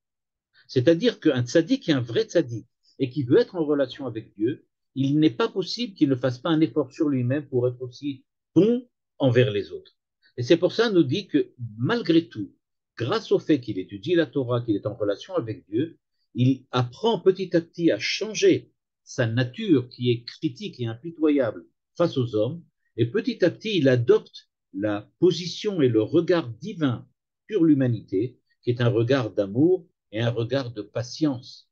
C'est-à-dire qu'un tzaddik qui est un vrai tzaddik et qui veut être en relation avec Dieu, il n'est pas possible qu'il ne fasse pas un effort sur lui-même pour être aussi bon envers les autres. Et c'est pour ça qu'on nous dit que malgré tout, grâce au fait qu'il étudie la Torah, qu'il est en relation avec Dieu, il apprend petit à petit à changer sa nature qui est critique et impitoyable face aux hommes, et petit à petit, il adopte la position et le regard divin sur l'humanité, qui est un regard d'amour et un regard de patience.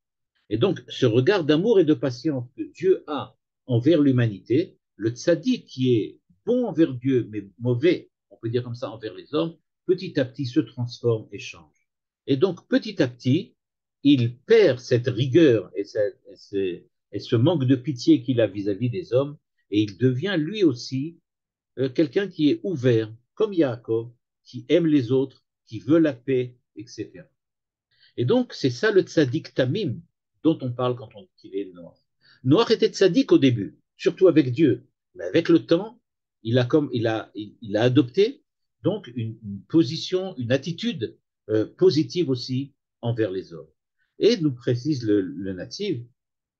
Et donc, ce regard d'amour et de patience que Dieu a envers l'humanité, le tzaddik qui est bon envers Dieu, mais mauvais, on peut dire comme ça, envers les hommes, petit à petit se transforme et change. Et donc, petit à petit, il perd cette rigueur et ce manque de pitié qu'il a vis-à-vis des hommes, et il devient lui aussi quelqu'un qui est ouvert, comme Yaakov, qui aime les autres, qui veut la paix, etc. Et donc, c'est ça le tzaddik tamim dont on parle quand on dit qu'il est noir. Noir était tzaddik au début, surtout avec Dieu. Mais avec le temps, il a adopté donc une position, une attitude positive aussi envers les hommes. Et nous précise le natif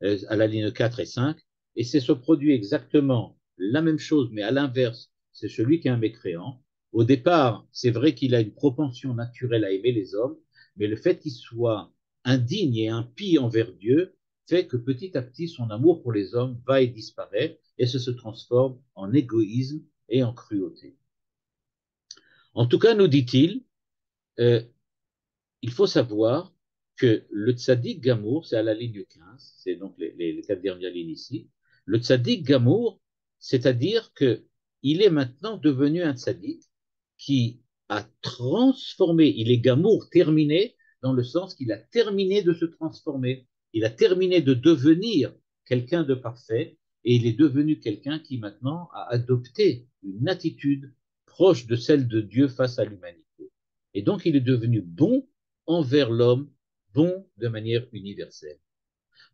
à la ligne 4 et 5, et c'est ce produit exactement la même chose, mais à l'inverse, c'est celui qui est un mécréant. Au départ, c'est vrai qu'il a une propension naturelle à aimer les hommes, mais le fait qu'il soit indigne et impie envers Dieu fait que petit à petit, son amour pour les hommes va et disparaît, et se transforme en égoïsme et en cruauté. En tout cas, nous dit-il, euh, il faut savoir que le tzaddik Gamour, c'est à la ligne 15, c'est donc les 4 dernières lignes ici, le tzaddik Gamour, c'est-à-dire qu'il est maintenant devenu un tzaddik qui a transformé, il est Gamour terminé, dans le sens qu'il a terminé de se transformer, il a terminé de devenir quelqu'un de parfait, et il est devenu quelqu'un qui maintenant a adopté une attitude proche de celle de Dieu face à l'humanité. Et donc il est devenu bon envers l'homme, bon de manière universelle.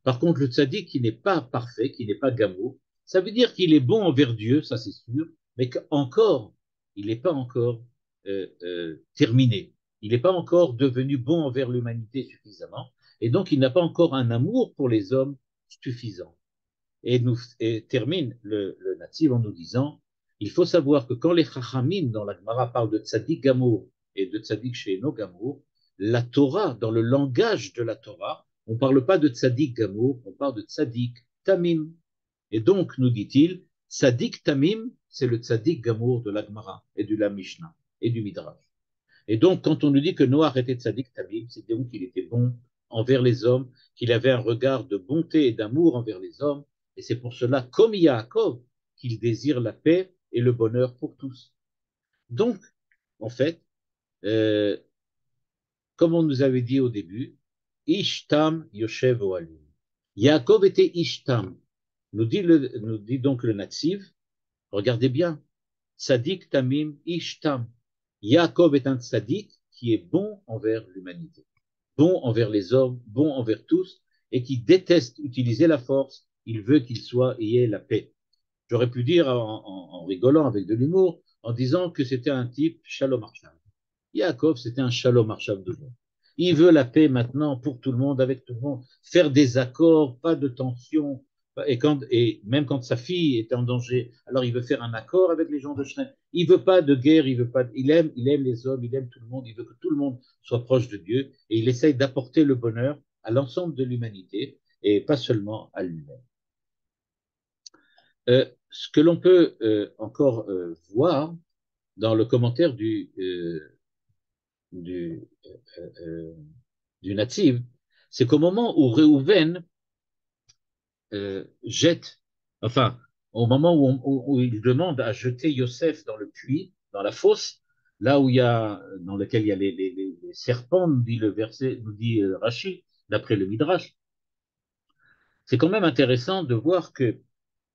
Par contre, le tzaddik qui n'est pas parfait, qui n'est pas gamour, ça veut dire qu'il est bon envers Dieu, ça c'est sûr, mais qu'encore, il n'est pas encore terminé. Il n'est pas encore devenu bon envers l'humanité suffisamment, et donc il n'a pas encore un amour pour les hommes suffisant. Et termine le natif en nous disant, il faut savoir que quand les chachamim dans la Gemara parlent de tzaddik gamour et de tzaddik she'eno gamour, la Torah, dans le langage de la Torah, on ne parle pas de tzaddik gamour, on parle de tzaddik tamim. Et donc, nous dit-il, tzaddik tamim, c'est le tzaddik gamour de la Gemara et de la Mishnah et du Midrash. Et donc, quand on nous dit que Noach était tzaddik tamim, c'est donc qu'il était bon envers les hommes, qu'il avait un regard de bonté et d'amour envers les hommes, et c'est pour cela, comme Yaakov, qu'il désire la paix et le bonheur pour tous. Donc, en fait, euh, comme on nous avait dit au début, Ishtam Yoshev Oalim. Yaakov était Ishtam. Nous dit donc le natif, regardez bien, Tzadik Tamim Ishtam. Yaakov est un tzadik qui est bon envers l'humanité, bon envers les hommes, bon envers tous, et qui déteste utiliser la force. Il veut qu'il soit et ait la paix. J'aurais pu dire en rigolant avec de l'humour, en disant que c'était un type Shalom Arsham. Yaakov, c'était un Shalom Arsham de bon. Il veut la paix maintenant pour tout le monde, avec tout le monde, faire des accords, pas de tension. Et même quand sa fille est en danger, alors il veut faire un accord avec les gens de Shrem. Il veut pas de guerre, il aime les hommes, il aime tout le monde, il veut que tout le monde soit proche de Dieu, et il essaye d'apporter le bonheur à l'ensemble de l'humanité, et pas seulement à lui-même. Ce que l'on peut encore voir dans le commentaire du, du natif, c'est qu'au moment où Réhouven jette, enfin, au moment où il demande à jeter Yosef dans le puits, dans la fosse, là où il y a, dans lequel il y a les serpents, nous dit le verset, nous dit Rachid, d'après le Midrash, c'est quand même intéressant de voir que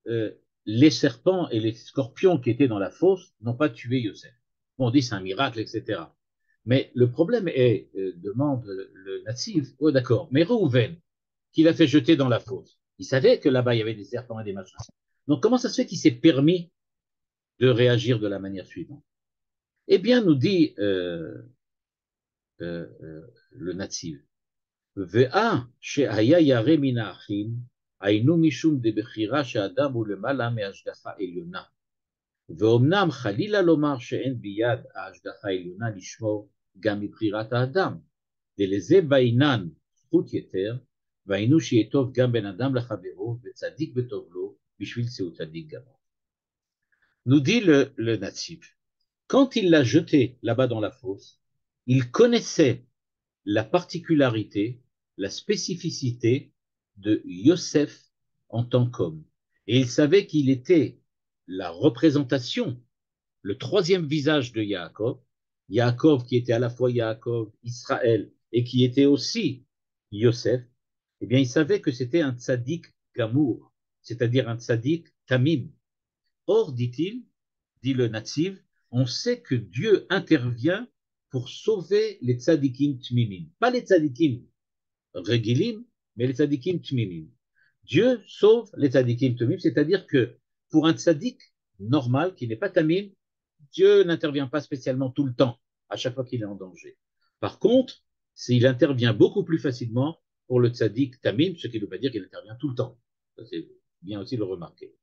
euh, les serpents et les scorpions qui étaient dans la fosse n'ont pas tué Yosef. Bon, on dit c'est un miracle, etc. Mais le problème est, demande le natif, oh d'accord, mais Réhouven, qu'il a fait jeter dans la fosse, il savait que là-bas il y avait des serpents et des machins. Donc comment ça se fait qu'il s'est permis de réagir de la manière suivante? Eh bien, nous dit le natif, Ve'a she'aya yare min ha'achim, היינו משום דבחירה שאדם הוא למעלה מהשגחה עליונה. ואומנם חלילה לומר שאין ביד ההשגחה העליונה לשמור גם מבחירת האדם, ולזה בעינן זכות יתר, והיינו שיהיה טוב גם בין אדם לחברו, וצדיק בטוב לו, בשביל שהוא צדיק גמור. Nous dit le natif, quand il l'a jeté là-bas dans la fosse, il connaissait la particularité, la spécificité de Yosef en tant qu'homme. Et il savait qu'il était la représentation, le troisième visage de Yaakov, Yaakov qui était à la fois Yaakov, Israël, et qui était aussi Yosef, eh bien, il savait que c'était un tzaddik gamour, c'est-à-dire un tzaddik tamim. Or, dit-il, dit le Netziv, on sait que Dieu intervient pour sauver les tzaddikim tmimim. Pas les tzaddikim regilim, mais les tzaddikim tmimim. Dieu sauve les tzaddikim tmimim, c'est-à-dire que pour un tzaddik normal, qui n'est pas tamim, Dieu n'intervient pas spécialement tout le temps, à chaque fois qu'il est en danger. Par contre, il intervient beaucoup plus facilement pour le tzaddik tamim, ce qui ne veut pas dire qu'il intervient tout le temps. Ça, c'est bien aussi de le remarquer.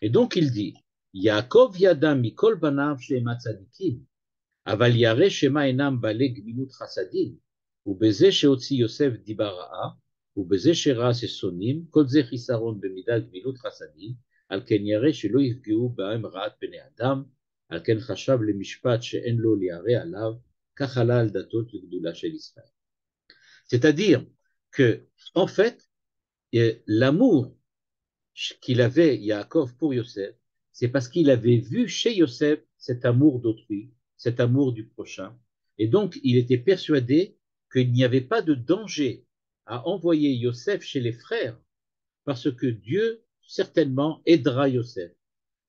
Et donc il dit, Yaakov yada mikol banav shema tzadikim, aval yare shema enam bale gmilut chasadim, ובזה שהוציא יוסף דיבה רעה, ובזה שראה ששונאים, כל זה חיסרון במידת גמילות חסדים, על כן ירא שלא יפגעו בהם רעת בני אדם, על כן חשב למשפט שאין לו לירא עליו, כך עלה על דתות וגדולה של ישראל. C'est-à-dire que, en fait, l'amour qu'il avait, Yaakov, pour Yosef, c'est parce qu'il avait vu chez Yosef cet amour d'autrui, cet amour du prochain. Et donc, il était persuadé qu'il n'y avait pas de danger à envoyer Yosef chez les frères, parce que Dieu, certainement, aidera Yosef.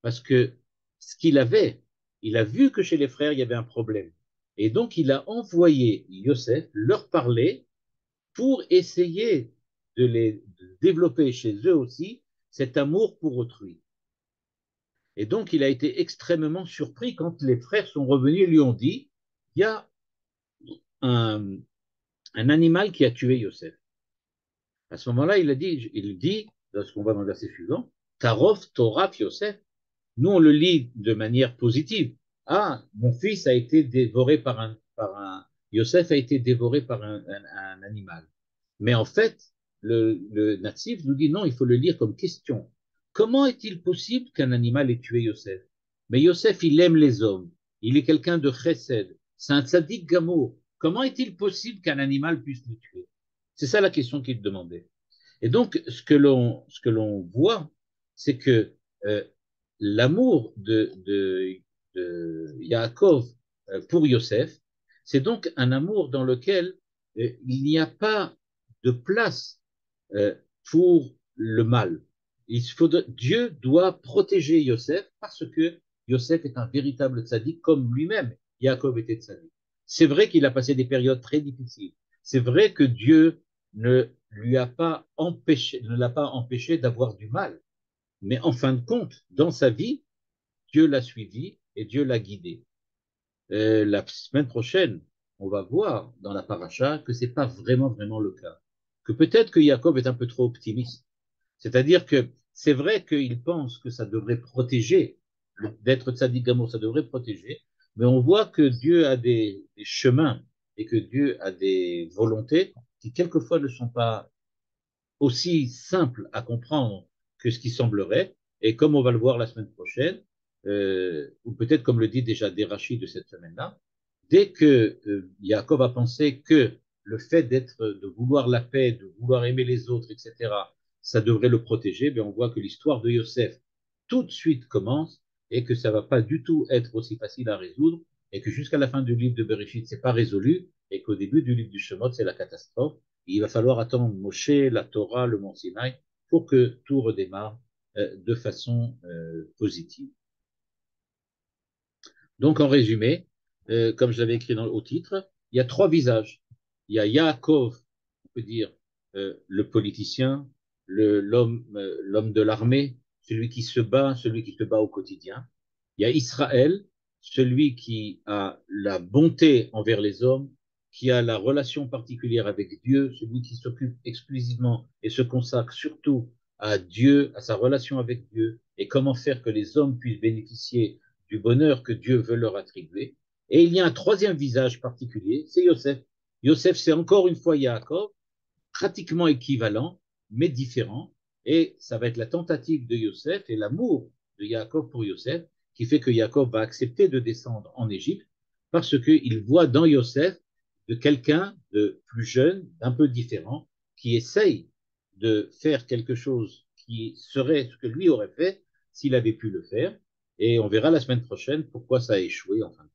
Parce que ce qu'il avait, il a vu que chez les frères, il y avait un problème. Et donc, il a envoyé Yosef leur parler pour essayer de les développer chez eux aussi cet amour pour autrui. Et donc, il a été extrêmement surpris quand les frères sont revenus et lui ont dit, il y a un animal qui a tué Yosef. À ce moment-là, il dit, lorsqu'on va dans le verset suivant, Tarof Torah Yosef. Nous, on le lit de manière positive. Ah, mon fils a été dévoré Yosef a été dévoré par un animal. Mais en fait, le natif nous dit non, il faut le lire comme question. Comment est-il possible qu'un animal ait tué Yosef? Mais Yosef, il aime les hommes. Il est quelqu'un de chesed. C'est un tzaddik gamour. Comment est-il possible qu'un animal puisse le tuer? C'est ça la question qu'il demandait. Et donc, ce que l'on voit, c'est que l'amour de Yaakov pour Yosef, c'est donc un amour dans lequel il n'y a pas de place pour le mal. Dieu doit protéger Yosef parce que Yosef est un véritable tzaddik comme lui-même, Yaakov était tzaddik. C'est vrai qu'il a passé des périodes très difficiles. C'est vrai que Dieu ne l'a pas empêché d'avoir du mal. Mais en fin de compte, dans sa vie, Dieu l'a suivi et Dieu l'a guidé. La semaine prochaine, on va voir dans la paracha que c'est pas vraiment le cas. Que peut-être que Jacob est un peu trop optimiste. C'est-à-dire que c'est vrai qu'il pense que ça devrait protéger, d'être tzaddik gamour, ça devrait protéger, mais on voit que Dieu a des chemins et que Dieu a des volontés qui quelquefois ne sont pas aussi simples à comprendre que ce qui semblerait. Et comme on va le voir la semaine prochaine, ou peut-être comme le dit déjà Derachi de cette semaine-là, dès que Yaakov a pensé que le fait de vouloir la paix, de vouloir aimer les autres, etc., ça devrait le protéger, ben on voit que l'histoire de Yosef tout de suite commence et que ça va pas du tout être aussi facile à résoudre et que jusqu'à la fin du livre de Bereshit, c'est pas résolu et qu'au début du livre du Shemot, c'est la catastrophe. Et il va falloir attendre Moshe, la Torah, le Mont Sinaï pour que tout redémarre de façon positive. Donc, en résumé, comme je l'avais écrit au titre, il y a trois visages. Il y a Yaakov, on peut dire le politicien, l'homme de l'armée, celui qui se bat au quotidien. Il y a Israël, celui qui a la bonté envers les hommes, qui a la relation particulière avec Dieu, celui qui s'occupe exclusivement et se consacre surtout à Dieu, à sa relation avec Dieu, et comment faire que les hommes puissent bénéficier du bonheur que Dieu veut leur attribuer. Et il y a un troisième visage particulier, c'est Yosef. Yosef, c'est encore une fois Yaakov, pratiquement équivalent, mais différent. Et ça va être la tentative de Yosef et l'amour de Yaakov pour Yosef qui fait que Yaakov va accepter de descendre en Égypte parce qu'il voit dans Yosef de quelqu'un de plus jeune, d'un peu différent, qui essaye de faire quelque chose qui serait ce que lui aurait fait s'il avait pu le faire. Et on verra la semaine prochaine pourquoi ça a échoué, enfin.